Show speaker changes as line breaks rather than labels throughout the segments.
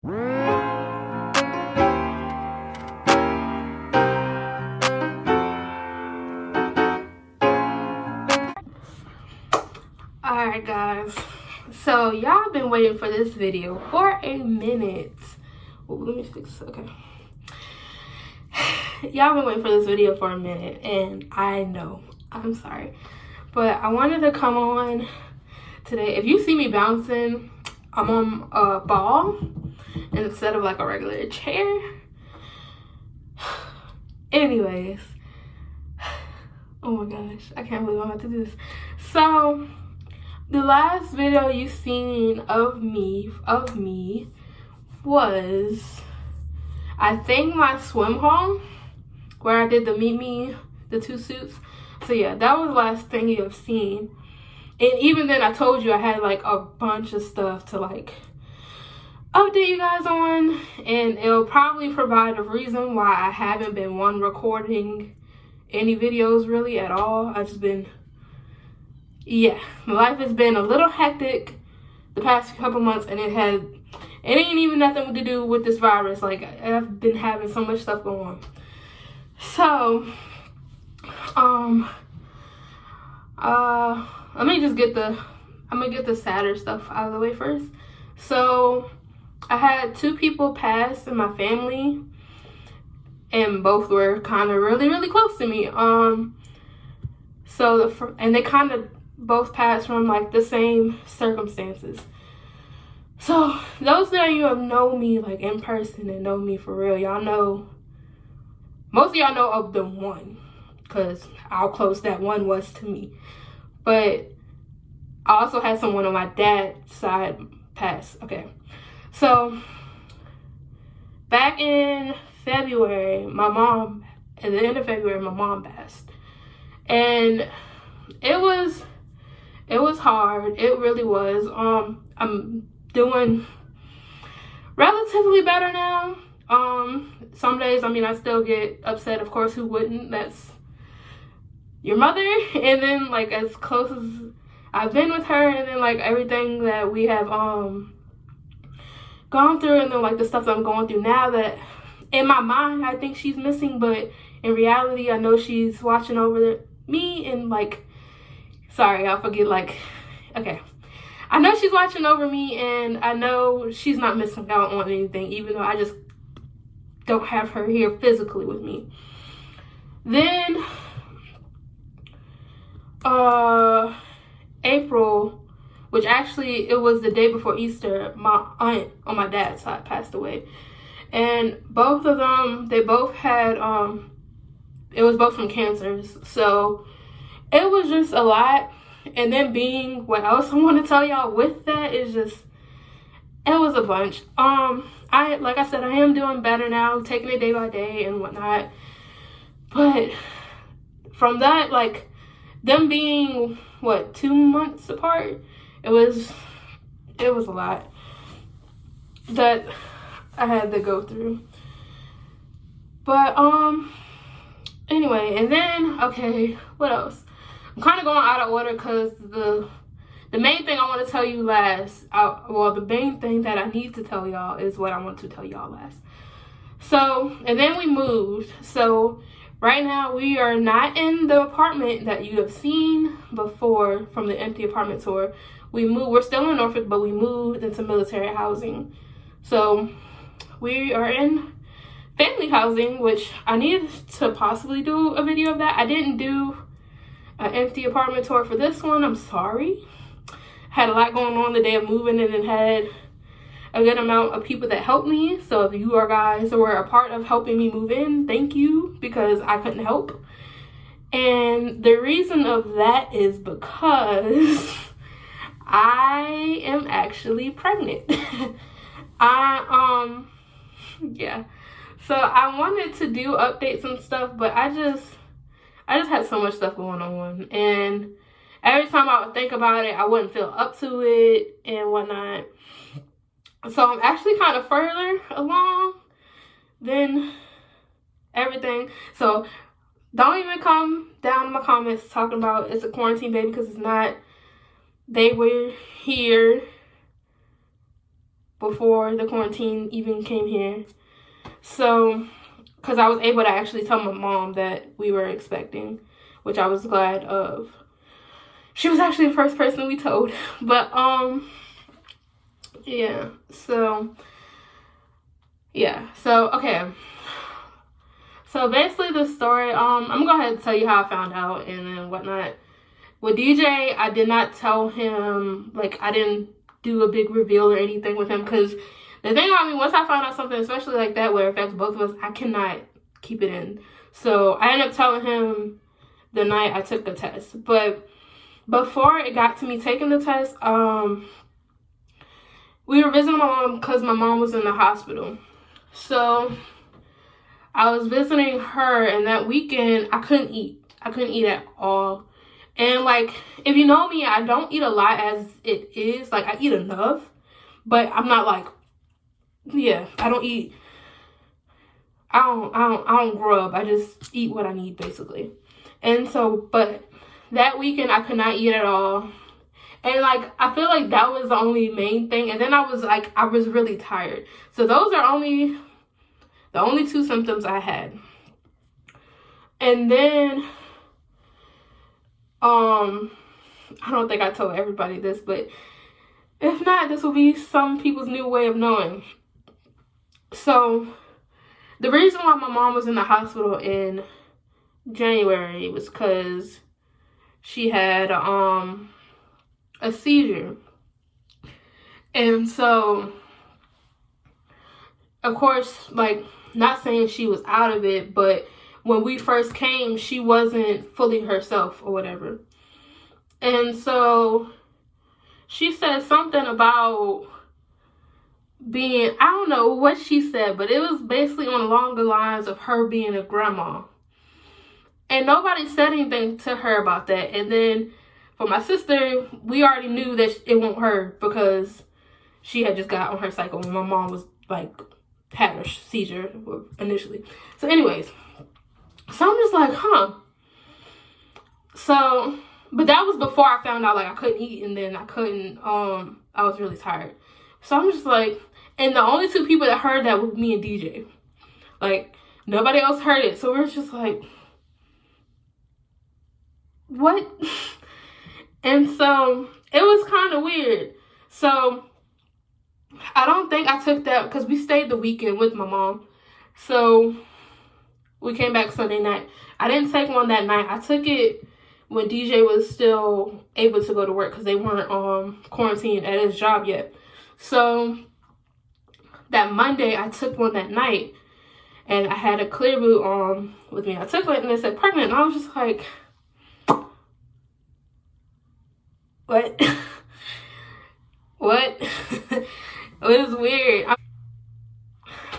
Alright guys, so y'all been waiting for this video for a minute. Well, let me fix it. Okay, y'all been waiting for this video for a minute, and I know, I'm sorry, but I wanted to come on today. If you see me bouncing, I'm on a ball instead of like a regular chair. Anyways, oh my gosh, I can't believe I'm about to do this. So the last video you seen of me was, I think, my swim haul where I did the meet me, the 2 suits. So yeah, that was the last thing you have seen. And even then I told you I had like a bunch of stuff to like update you guys on, and it'll probably provide a reason why I haven't been recording any videos really at all. I've just been, yeah, my life has been a little hectic the past couple months, and it ain't even nothing to do with this virus. Like, I've been having so much stuff going on. So let me just I'm gonna get the sadder stuff out of the way first. So I had 2 people pass in my family, and both were kind of really close to me. So and they kind of both passed from like the same circumstances. So those that you have known me like in person and know me for real, y'all know, most of y'all know of the one, because how close that one was to me. But I also had someone on my dad's side pass. Okay, so back in February, at the end of February, my mom passed, and it was hard. It really was. I'm doing relatively better now. Some days, I mean, I still get upset, of course, who wouldn't? That's your mother. And then like, as close as I've been with her, and then like everything that we have gone through, and then like the stuff that I'm going through now, that in my mind I think she's missing, but in reality I know she's watching over me. And like, sorry, I'll forget, like, okay, I know she's watching over me, and I know she's not missing out on anything, even though I just don't have her here physically with me. Then April, which actually it was the day before Easter, my aunt on my dad's side passed away, and both of them, they both had it was both from cancers. So it was just a lot. And then being, what else I want to tell y'all with that is just, it was a bunch. Like I said, I am doing better now, taking it day by day and whatnot. But from that, like, them being, what, 2 months apart, it was a lot that I had to go through. But anyway, and then, okay, what else? I'm kind of going out of order because the main thing I want to tell you last, the main thing that I need to tell y'all is what I want to tell y'all last. So, and then we moved. So right now we are not in the apartment that you have seen before from the empty apartment tour. We're still in Norfolk, but we moved into military housing. So we are in family housing, which I need to possibly do a video of that. I didn't do an empty apartment tour for this one. I'm sorry. Had a lot going on the day of moving, and then had a good amount of people that helped me. So if you are guys who were a part of helping me move in, thank you, because I couldn't help. And the reason of that is because I am actually pregnant. Yeah. So I wanted to do updates and stuff, but I just had so much stuff going on, and every time I would think about it, I wouldn't feel up to it and whatnot. So I'm actually kind of further along than everything. So don't even come down in my comments talking about it's a quarantine baby, because it's not. They were here before the quarantine even came here. So, because I was able to actually tell my mom that we were expecting, which I was glad of. She was actually the first person we told. But, yeah. So, okay. So, basically the story, I'm going to go ahead and tell you how I found out and then whatnot. With DJ, I did not tell him, like, I didn't do a big reveal or anything with him, because the thing about me, once I find out something, especially like that, where it affects both of us, I cannot keep it in. So I ended up telling him the night I took the test. But before it got to me taking the test, we were visiting my mom because my mom was in the hospital. So I was visiting her, and that weekend I couldn't eat. I couldn't eat at all. And, like, if you know me, I don't eat a lot as it is. Like, I eat enough, but I'm not like, yeah, I don't eat. I don't grub. I just eat what I need, basically. And so, but that weekend I could not eat at all. And, like, I feel like that was the only main thing. And then I was really tired. So those are the only two symptoms I had. And then, I don't think I told everybody this, but if not, this will be some people's new way of knowing. So, the reason why my mom was in the hospital in January was because she had a seizure. And so, of course, like, not saying she was out of it, but when we first came, she wasn't fully herself or whatever. And so she said something about being, I don't know what she said, but it was basically along the lines of her being a grandma. And nobody said anything to her about that. And then for my sister, we already knew that it wasn't her because she had just got on her cycle when my mom was like, had her seizure initially. So anyways, so I'm just like, huh. So, but that was before I found out, like, I couldn't eat, and then I couldn't, I was really tired. So I'm just like, and the only two people that heard that was me and DJ. Like, nobody else heard it. So we're just like, what? And so it was kind of weird. So I don't think I took that, because we stayed the weekend with my mom. So we came back Sunday night. I didn't take one that night. I took it when DJ was still able to go to work, because they weren't quarantined at his job yet. So that Monday, I took one that night, and I had a clear boot with me. I took it, and it said pregnant, and I was just like, what? What? It was weird. I'm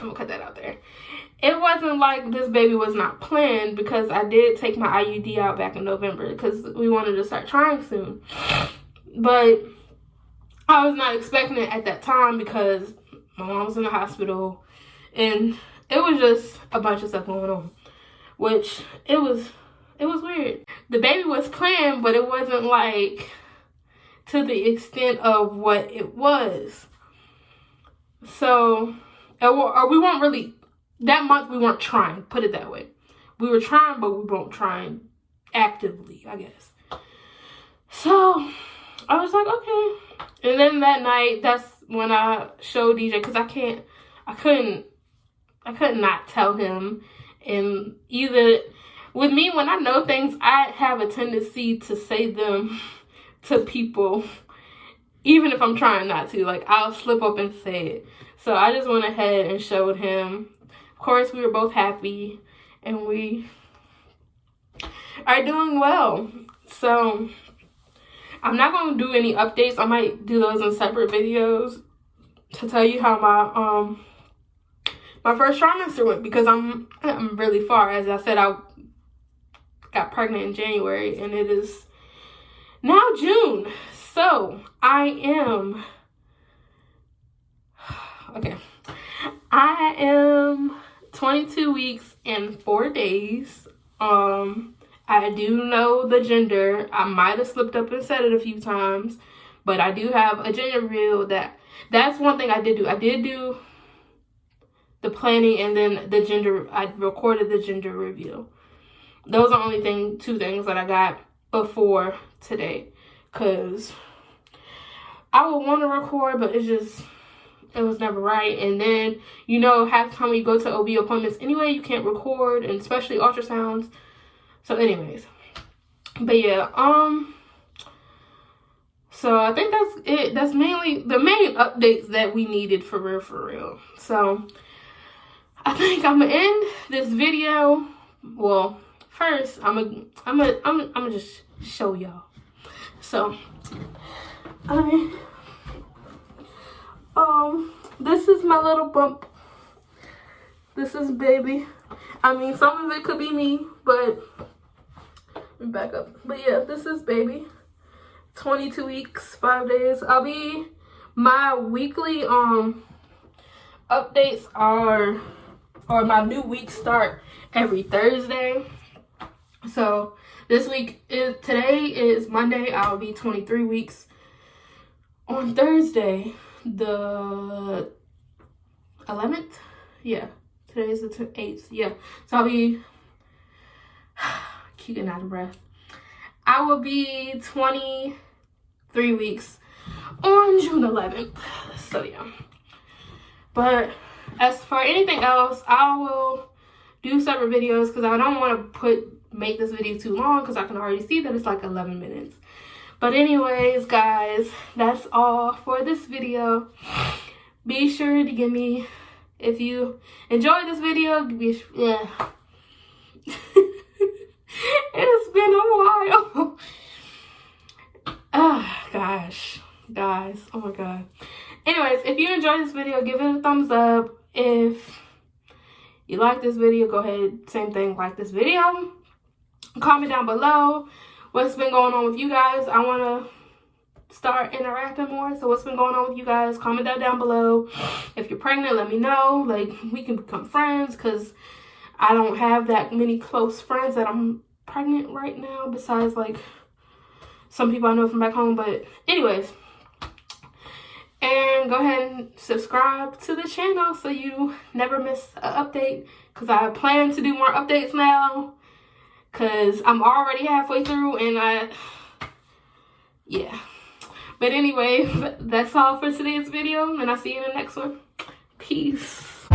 gonna cut that out there. It wasn't like this baby was not planned, because I did take my IUD out back in November because we wanted to start trying soon. But I was not expecting it at that time because my mom was in the hospital, and it was just a bunch of stuff going on, which it was weird. The baby was planned, but it wasn't like to the extent of what it was. So, or we weren't really, that month we weren't trying, put it that way. We were trying, but we weren't trying actively, I guess. So I was like, okay. And then that night, that's when I showed DJ, because I couldn't not tell him. And either, with me, when I know things, I have a tendency to say them to people, even if I'm trying not to. Like, I'll slip up and say it. So I just went ahead and showed him. Of course, we were both happy, and we are doing well. So I'm not going to do any updates. I might do those in separate videos to tell you how my first trimester went, because I'm really far. As I said, I got pregnant in January, and it is now June. So I am 22 weeks and 4 days. I do know the gender. I might have slipped up and said it a few times, but I do have a gender reveal that That's one thing I did do. I did do the planning, and then I recorded the gender reveal. Those are only two things that I got before today, because I would want to record, but it was never right. And then, you know, half the time when you go to OB appointments anyway, you can't record, and especially ultrasounds. So anyways, but yeah, so I think that's it. That's mainly the main updates that we needed for real. So I think I'm gonna end this video. Well, first I'm gonna just show y'all. So this is my little bump. This is baby. I mean, some of it could be me, but let me back up. But yeah, this is baby. 22 weeks, 5 days. My weekly updates or my new week start every Thursday. So this week today is Monday. I'll be 23 weeks on Thursday, the 11th. Yeah, today's the 8th. Yeah, so I'll be keep getting out of breath. I will be 23 weeks on June 11th. So yeah, but as for anything else, I will do separate videos, because I don't want to make this video too long, because I can already see that it's like 11 minutes. But anyways, guys, that's all for this video. Be sure to give me, if you enjoyed this video, it's been a while. Guys, oh my god. Anyways, if you enjoyed this video, give it a thumbs up. If you like this video, go ahead, same thing, like this video. Comment down below what's been going on with you guys. I want to start interacting more. So what's been going on with you guys? Comment that down below. If you're pregnant, let me know. Like, we can become friends, because I don't have that many close friends that I'm pregnant right now, besides like some people I know from back home. But anyways, and go ahead and subscribe to the channel so you never miss an update, because I plan to do more updates now, because I'm already halfway through, and yeah. But anyway, that's all for today's video, and I'll see you in the next one. Peace.